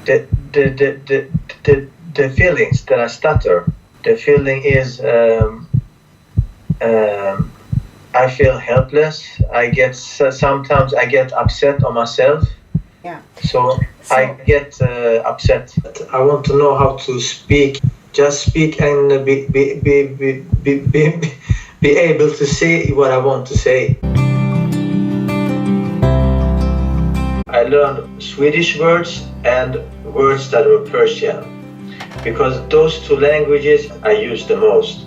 The, the, the, the, the feelings that I stutter, the feeling is I feel helpless. Sometimes I get upset on myself. Yeah. So I get upset. I want to know how to speak. Just speak and be able to say what I want to say. I learned Swedish words and words that were Persian, because those two languages I use the most.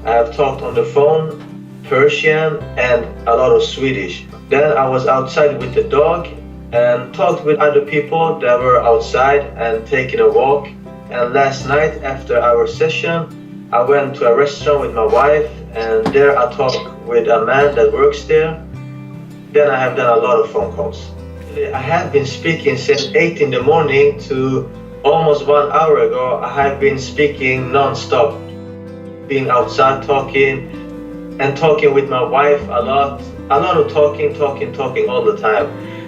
I have talked on the phone Persian and a lot of Swedish. Then I was outside with the dog and talked with other people that were outside and taking a walk. And last night after our session, I went to a restaurant with my wife, and there I talked with a man that works there. Then I have done a lot of phone calls. I have been speaking since 8 in the morning to almost 1 hour ago. I have been speaking non-stop, being outside talking and talking with my wife a lot of talking all the time.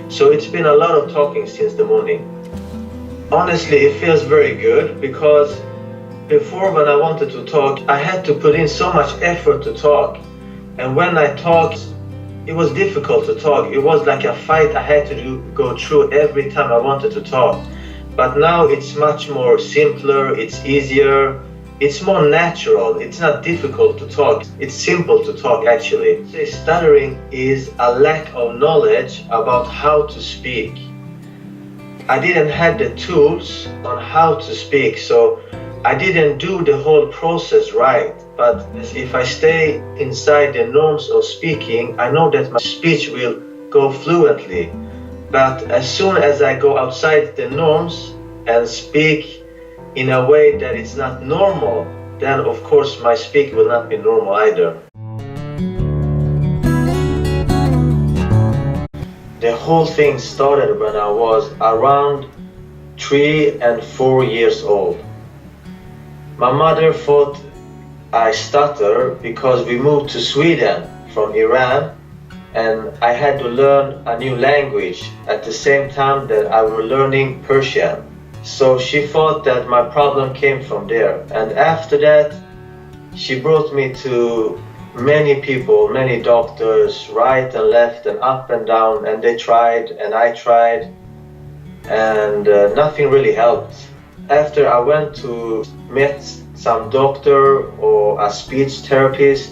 So it's been a lot of talking since the morning. Honestly, it feels very good, because before, when I wanted to talk, I had to put in so much effort to talk. And when I talked, it was difficult to talk. It was like a fight I had to go through every time I wanted to talk. But now it's much more simpler, it's easier, it's more natural. It's not difficult to talk. It's simple to talk, actually. Stuttering is a lack of knowledge about how to speak. I didn't have the tools on how to speak, so I didn't do the whole process right. But if I stay inside the norms of speaking, I know that my speech will go fluently. But as soon as I go outside the norms and speak in a way that it's not normal, then of course my speak will not be normal either. The whole thing started when I was around 3 and 4 years old. My mother thought I stutter because we moved to Sweden from Iran, and I had to learn a new language at the same time that I was learning Persian. So she thought that my problem came from there. And after that, she brought me to many people, many doctors, right and left and up and down, and they tried and I tried, and nothing really helped. After I went to meet some doctor or a speech therapist,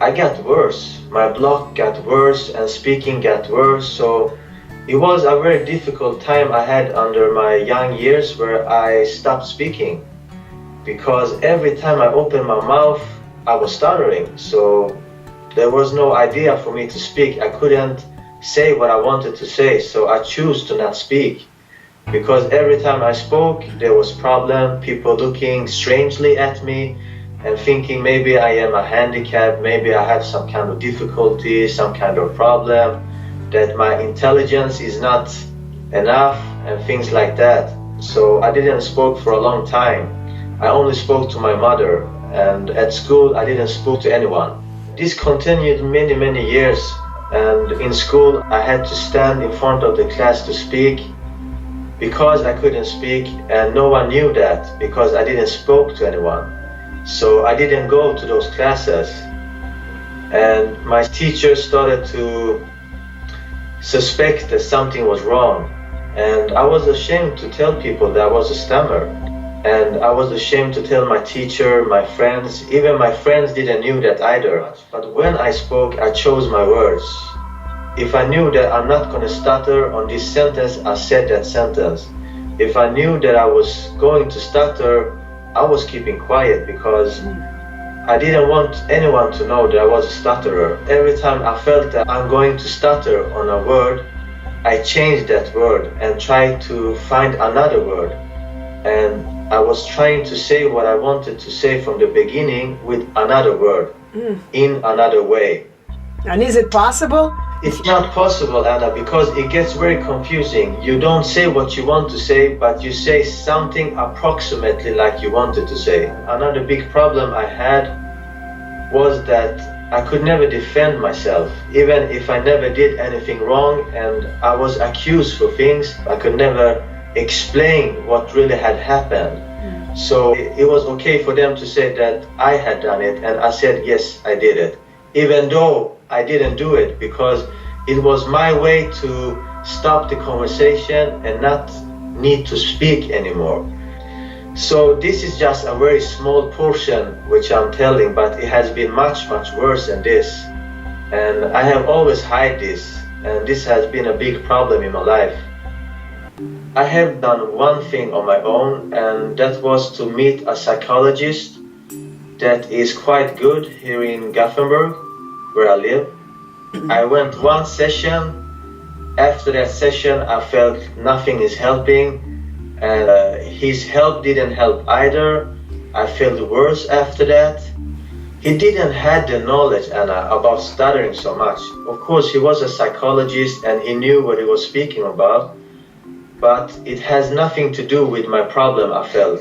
I got worse. My block got worse and speaking got worse. So it was a very difficult time I had under my young years, where I stopped speaking, because every time I opened my mouth, I was stuttering. So there was no idea for me to speak. I couldn't say what I wanted to say, so I chose to not speak. Because every time I spoke, there was problem, people looking strangely at me and thinking maybe I am a handicap, maybe I have some kind of difficulty, some kind of problem, that my intelligence is not enough and things like that. So I didn't speak for a long time. I only spoke to my mother, and at school I didn't speak to anyone. This continued many years, and in school I had to stand in front of the class to speak, because I couldn't speak, and no one knew that because I didn't speak to anyone. So I didn't go to those classes, and my teacher started to suspect that something was wrong, and I was ashamed to tell people that I was a stammerer, and I was ashamed to tell my teacher, my friends. Even my friends didn't knew that either. But when I spoke, I chose my words. If I knew that I'm not going to stutter on this sentence, I said that sentence. If I knew that I was going to stutter, I was keeping quiet, because I didn't want anyone to know that I was a stutterer. Every time I felt that I'm going to stutter on a word, I changed that word and tried to find another word. And I was trying to say what I wanted to say from the beginning with another word, in another way. And is it possible? It's not possible, Anna, because it gets very confusing. You don't say what you want to say, but you say something approximately like you wanted to say. Another big problem I had was that I could never defend myself. Even if I never did anything wrong and I was accused for things, I could never explain what really had happened. So it was okay for them to say that I had done it, and I said, yes, I did it. Even though I didn't do it, because it was my way to stop the conversation and not need to speak anymore. So this is just a very small portion which I'm telling, but it has been much, much worse than this. And I have always hid this, and this has been a big problem in my life. I have done one thing on my own, and that was to meet a psychologist that is quite good here in Gothenburg, where I live. I went one session. After that session, I felt nothing is helping, and his help didn't help either. I felt worse after that. He didn't have the knowledge, Anna, about stuttering so much. Of course, he was a psychologist and he knew what he was speaking about, but it has nothing to do with my problem, I felt.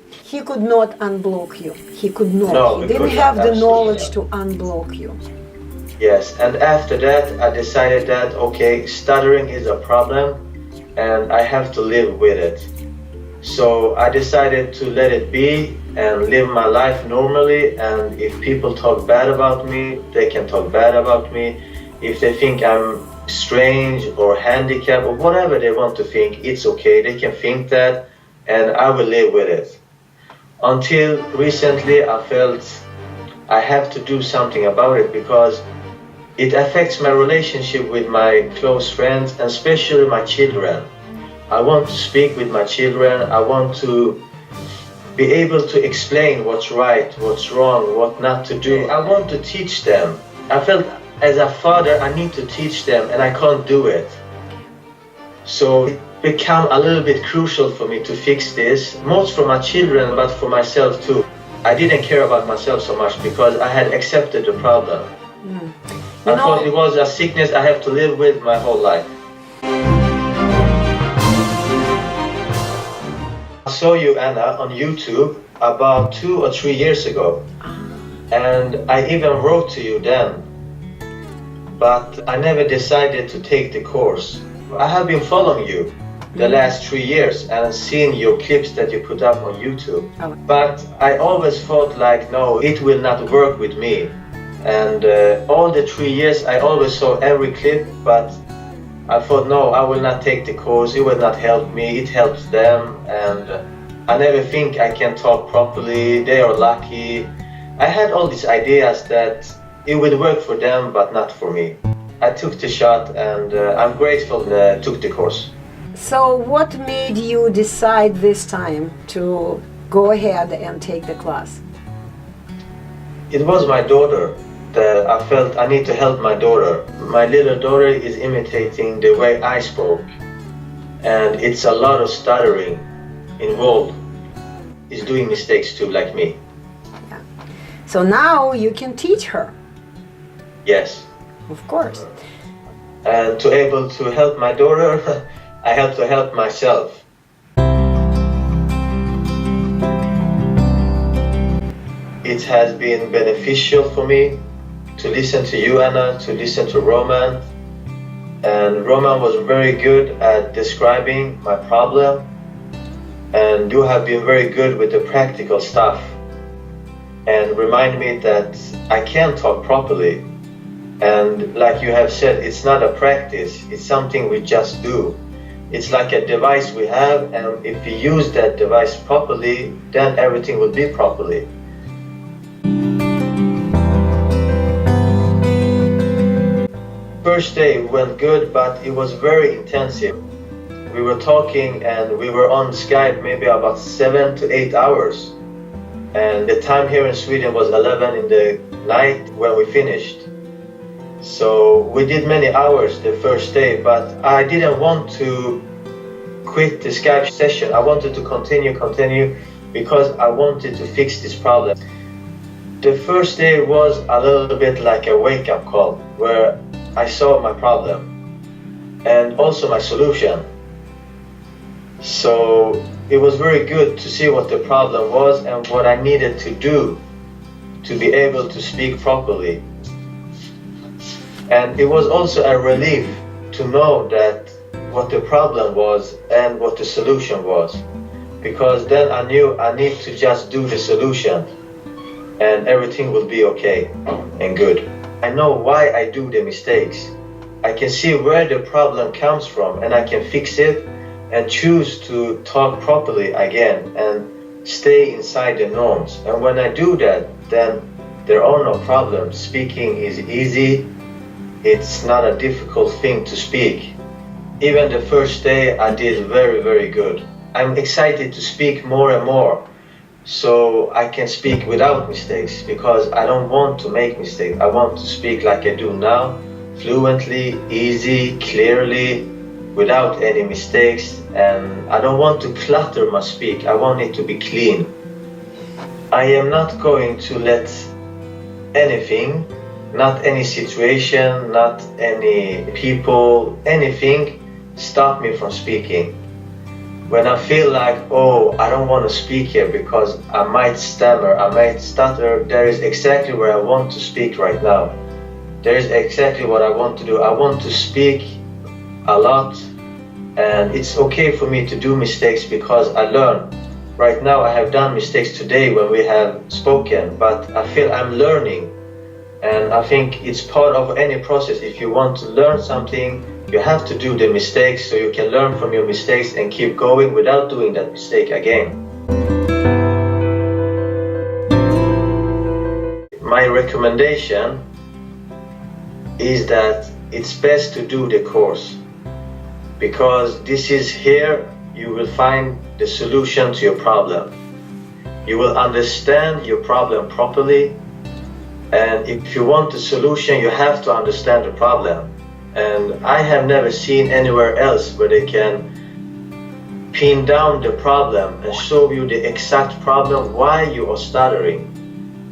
He could not unblock you. He could not. No, He didn't have the knowledge to unblock you. Yes, and after that, I decided that, okay, stuttering is a problem and I have to live with it. So I decided to let it be and live my life normally, and if people talk bad about me, they can talk bad about me. If they think I'm strange or handicapped or whatever they want to think, it's okay, they can think that, and I will live with it. Until recently, I felt I have to do something about it because it affects my relationship with my close friends and especially my children. I want to speak with my children. I want to be able to explain what's right, what's wrong, what not to do. I want to teach them. I felt as a father, I need to teach them and I can't do it. So it became a little bit crucial for me to fix this, most for my children, but for myself too. I didn't care about myself so much because I had accepted the problem. I thought it was a sickness I have to live with my whole life. I saw you, Anna, on YouTube about 2 or 3 years ago, and I even wrote to you then, but I never decided to take the course. I have been following you the last 3 years and seen your clips that you put up on YouTube, but I always thought like, no, it will not work with me. And all the 3 years I always saw every clip, but I thought, no, I will not take the course, it will not help me, it helps them, and I never think I can talk properly, they are lucky. I had all these ideas that it would work for them, but not for me. I took the shot and I'm grateful that I took the course. So what made you decide this time to go ahead and take the class? It was my daughter. I felt I need to help my daughter. My little daughter is imitating the way I spoke, and it's a lot of stuttering involved. Is doing mistakes too, like me. Yeah. So now you can teach her. Yes. Of course. And to able to help my daughter, I have to help myself. It has been beneficial for me to listen to you, Anna, to listen to Roman. And Roman was very good at describing my problem. And you have been very good with the practical stuff. And remind me that I can talk properly. And like you have said, it's not a practice, it's something we just do. It's like a device we have, and if we use that device properly, then everything will be properly. First day went good, but it was very intensive. We were talking and we were on Skype maybe about 7 to 8 hours. And the time here in Sweden was 11 in the night when we finished. So we did many hours the first day, but I didn't want to quit the Skype session. I wanted to continue because I wanted to fix this problem. The first day was a little bit like a wake-up call where I saw my problem and also my solution. So it was very good to see what the problem was and what I needed to do to be able to speak properly. And it was also a relief to know that what the problem was and what the solution was. Because then I knew I need to just do the solution and everything will be okay and good. I know why I do the mistakes. I can see where the problem comes from and I can fix it and choose to talk properly again and stay inside the norms. And when I do that, then there are no problems. Speaking is easy. It's not a difficult thing to speak. Even the first day I did very, very good. I'm excited to speak more and more so I can speak without mistakes because I don't want to make mistakes. I want to speak like I do now, fluently, easy, clearly, without any mistakes, and I don't want to clutter my speak. I want it to be clean. I am not going to let anything, not any situation, not any people, anything stop me from speaking. When I feel like, oh, I don't want to speak here because I might stammer, I might stutter, there is exactly where I want to speak right now. There is exactly what I want to do. I want to speak a lot, and it's okay for me to do mistakes because I learn. Right now I have done mistakes today when we have spoken, but I feel I'm learning, and I think it's part of any process. If you want to learn something, you have to do the mistakes so you can learn from your mistakes and keep going without doing that mistake again. My recommendation is that it's best to do the course, because this is here you will find the solution to your problem. You will understand your problem properly, and if you want the solution you have to understand the problem. And I have never seen anywhere else where they can pin down the problem and show you the exact problem, why you are stuttering,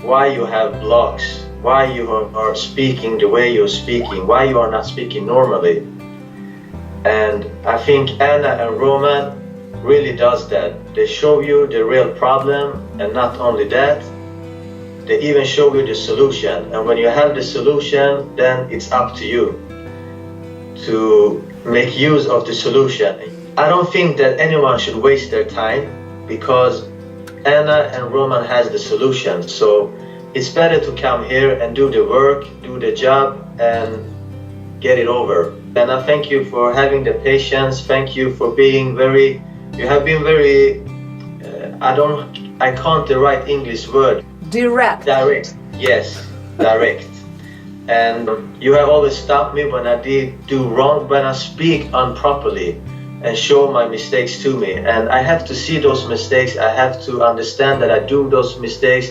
why you have blocks, why you are speaking the way you're speaking, why you are not speaking normally. And I think Anna and Roman really does that. They show you the real problem, and not only that, they even show you the solution. And when you have the solution, then it's up to you to make use of the solution. I don't think that anyone should waste their time because Anna and Roman has the solution. So it's better to come here and do the work, do the job, and get it over. And I thank you for having the patience. Thank you for being you have been very, I can't the right English word. Direct. Direct, yes, direct. And you have always stopped me when I do wrong, when I speak improperly, and show my mistakes to me. And I have to see those mistakes. I have to understand that I do those mistakes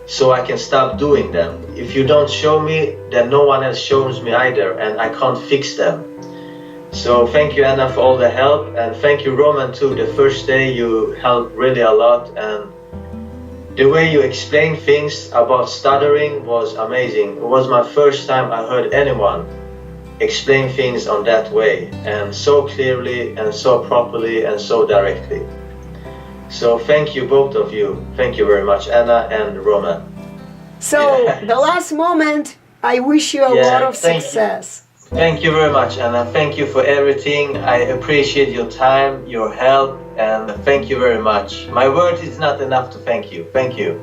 so I can stop doing them. If you don't show me, then no one else shows me either, and I can't fix them. So thank you, Anna, for all the help, and thank you, Roman, too. The first day you helped really a lot, and the way you explained things about stuttering was amazing. It was my first time I heard anyone explain things on that way, and so clearly and so properly and so directly. So thank you, both of you. Thank you very much, Anna and Roman. So the last moment, I wish you a lot of success. Thank you very much, Anna. Thank you for everything. I appreciate your time, your help, and thank you very much. My word is not enough to thank you. Thank you.